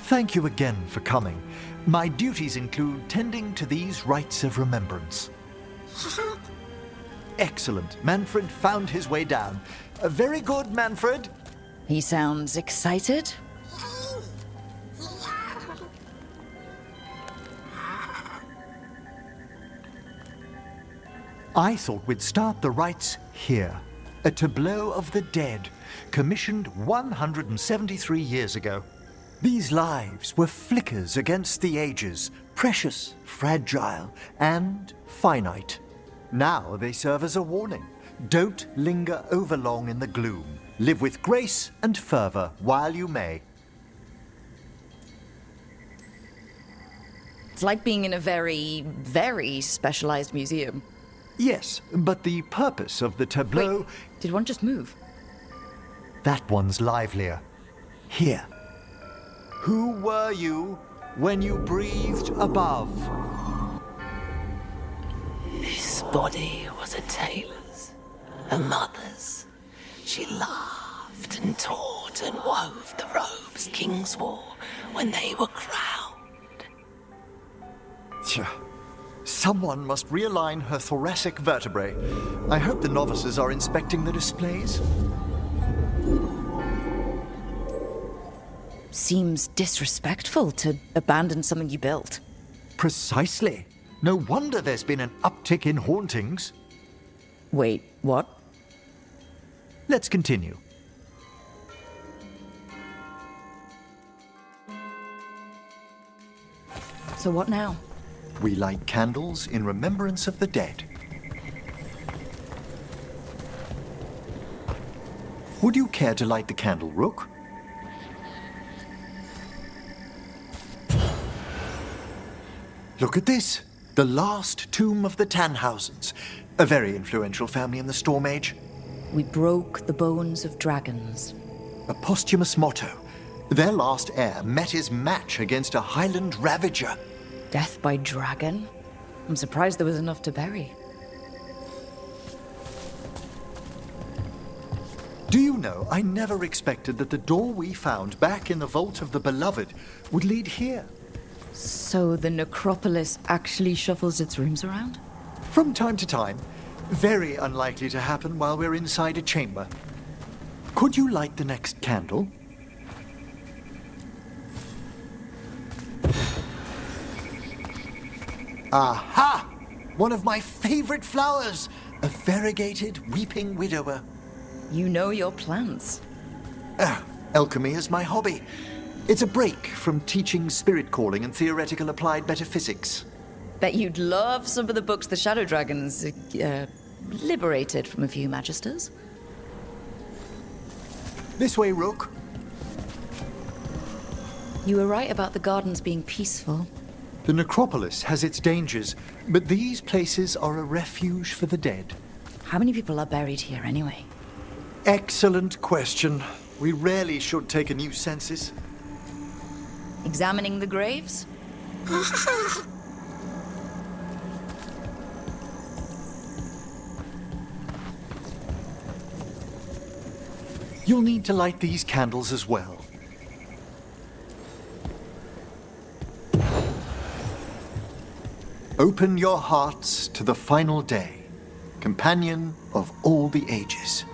Thank you again for coming. My duties include tending to these rites of remembrance. Excellent. Manfred found his way down. Very good, Manfred. He sounds excited. I thought we'd start the rites here. A tableau of the dead, commissioned 173 years ago. These lives were flickers against the ages, precious, fragile, and finite. Now they serve as a warning. Don't linger overlong in the gloom. Live with grace and fervor while you may. It's like being in a very, very specialized museum. Yes, but the purpose of the tableau... Wait, did one just move? That one's livelier. Here. Who were you when you breathed above? This body was a tailor's, a mother's. She laughed and taught and wove the robes kings wore when they were crowned. Tja. Someone must realign her thoracic vertebrae. I hope the novices are inspecting the displays. Seems disrespectful to abandon something you built. Precisely. No wonder there's been an uptick in hauntings. Wait, what? Let's continue. So what now? We light candles in remembrance of the dead. Would you care to light the candle, Rook? Look at this. The last tomb of the Tannhausens. A very influential family in the Storm Age. We broke the bones of dragons. A posthumous motto. Their last heir met his match against a Highland Ravager. Death by dragon? I'm surprised there was enough to bury. Do you know, I never expected that the door we found back in the Vault of the Beloved would lead here. So the necropolis actually shuffles its rooms around? From time to time. Very unlikely to happen while we're inside a chamber. Could you light the next candle? Aha! One of my favorite flowers! A variegated weeping widower. You know your plants. Alchemy is my hobby. It's a break from teaching spirit calling and theoretical applied metaphysics. Bet you'd love some of the books the Shadow Dragons liberated from a few magisters. This way, Rook. You were right about the gardens being peaceful. The necropolis has its dangers, but these places are a refuge for the dead. How many people are buried here anyway? Excellent question. We rarely should take a new census. Examining the graves? You'll need to light these candles as well. Open your hearts to the final day, companion of all the ages.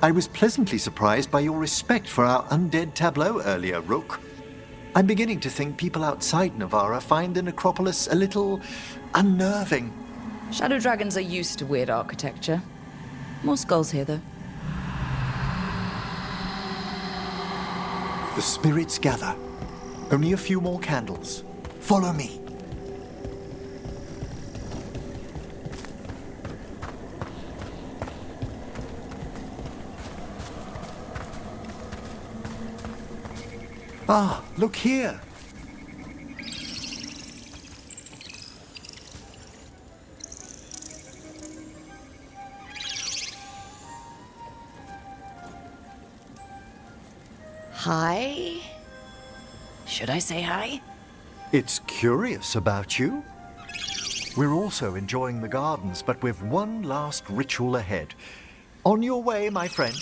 I was pleasantly surprised by your respect for our undead tableau earlier, Rook. I'm beginning to think people outside Navarra find the necropolis a little unnerving. Shadow dragons are used to weird architecture. More skulls here, though. The spirits gather. Only a few more candles. Follow me. Ah, look here. Hi? Should I say hi? It's curious about you. We're also enjoying the gardens, but with one last ritual ahead. On your way, my friend.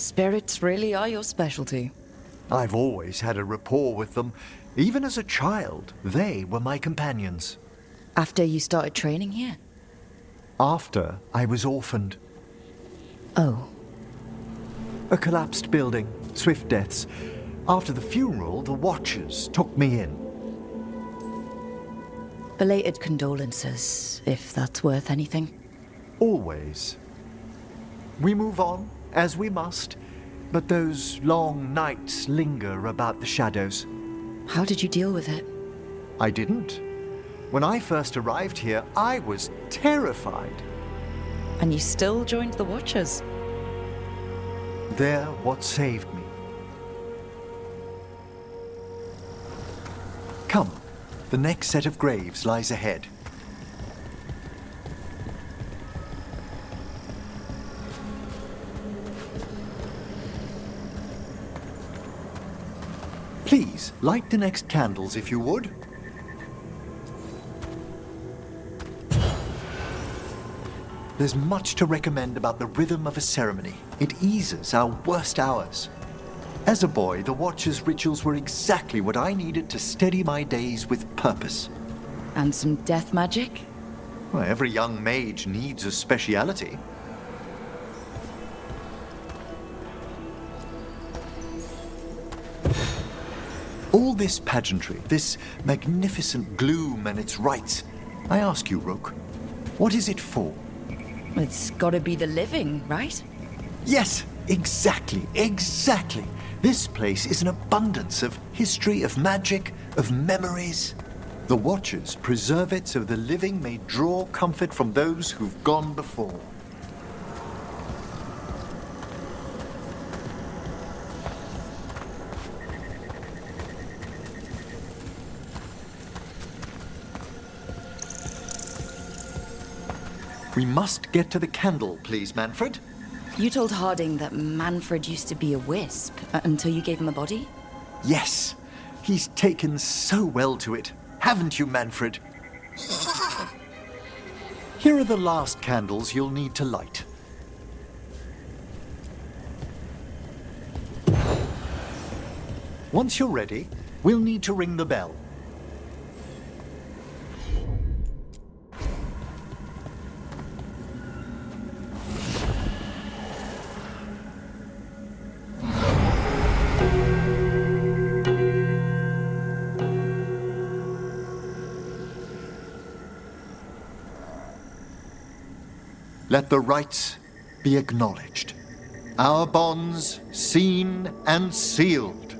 spirits really are your specialty. I've always had a rapport with them. Even as a child, they were my companions. After you started training here? After I was orphaned. Oh. A collapsed building, swift deaths. After the funeral, the Watchers took me in. Belated condolences, if that's worth anything. Always. We move on, as we must, but those long nights linger about the shadows. How did you deal with it? I didn't. When I first arrived here, I was terrified. And you still joined the Watchers? They're what saved me. Come, the next set of graves lies ahead. Please, light the next candles if you would. There's much to recommend about the rhythm of a ceremony. It eases our worst hours. As a boy, the Watcher's rituals were exactly what I needed to steady my days with purpose. And some death magic? Well, every young mage needs a speciality. All this pageantry, this magnificent gloom and its rites, I ask you, Rook, what is it for? It's gotta be the living, right? Yes, exactly. This place is an abundance of history, of magic, of memories. The Watchers preserve it so the living may draw comfort from those who've gone before. We must get to the candle, please, Manfred. You told Harding that Manfred used to be a wisp until you gave him a body? Yes, he's taken so well to it. Haven't you, Manfred? Here are the last candles you'll need to light. Once you're ready, we'll need to ring the bell. Let the rites be acknowledged. Our bonds seen and sealed.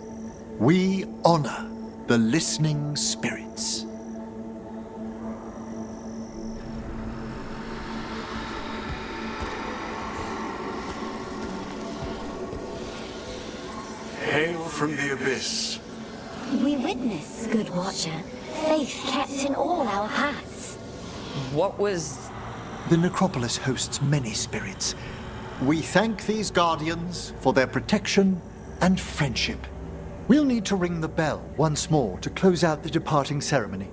We honor the listening spirits. Hail from the abyss. We witness, good Watcher, faith kept in all our paths. What was... The necropolis hosts many spirits. We thank these guardians for their protection and friendship. We'll need to ring the bell once more to close out the departing ceremony.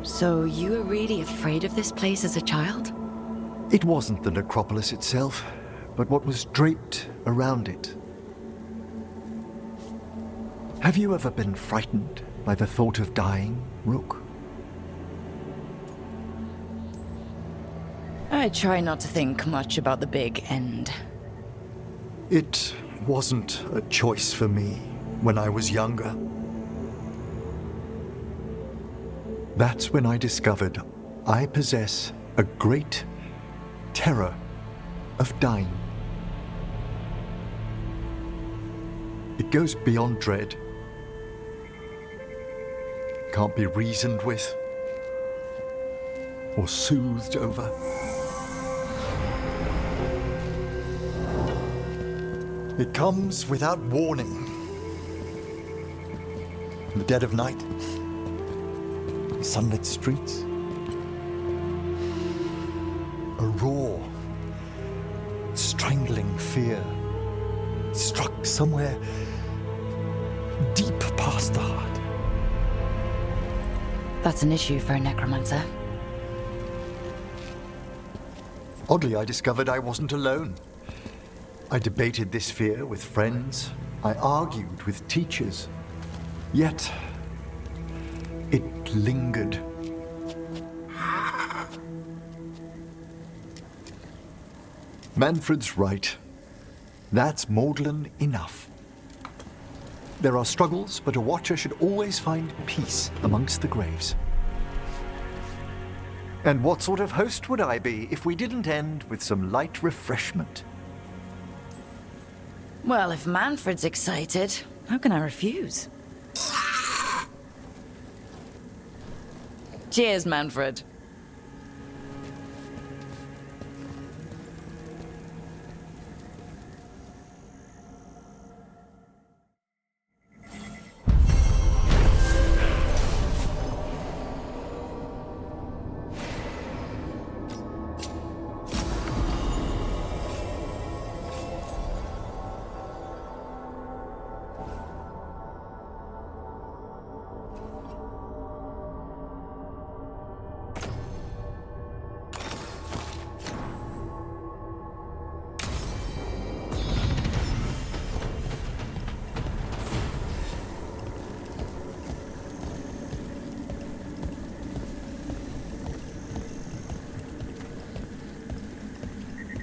So you were really afraid of this place as a child? It wasn't the necropolis itself, but what was draped around it. Have you ever been frightened by the thought of dying, Rook? I try not to think much about the big end. It wasn't a choice for me when I was younger. That's when I discovered I possess a great terror of dying. It goes beyond dread. Can't be reasoned with or soothed over. It comes without warning, In the dead of night, sunlit streets, a raw, strangling fear struck somewhere deep past the heart. That's an issue for a necromancer. Oddly, I discovered I wasn't alone. I debated this fear with friends. I argued with teachers. Yet, it lingered. Manfred's right. That's maudlin enough. There are struggles, but a watcher should always find peace amongst the graves. And what sort of host would I be if we didn't end with some light refreshment? Well, if Manfred's excited, how can I refuse? Cheers, Manfred.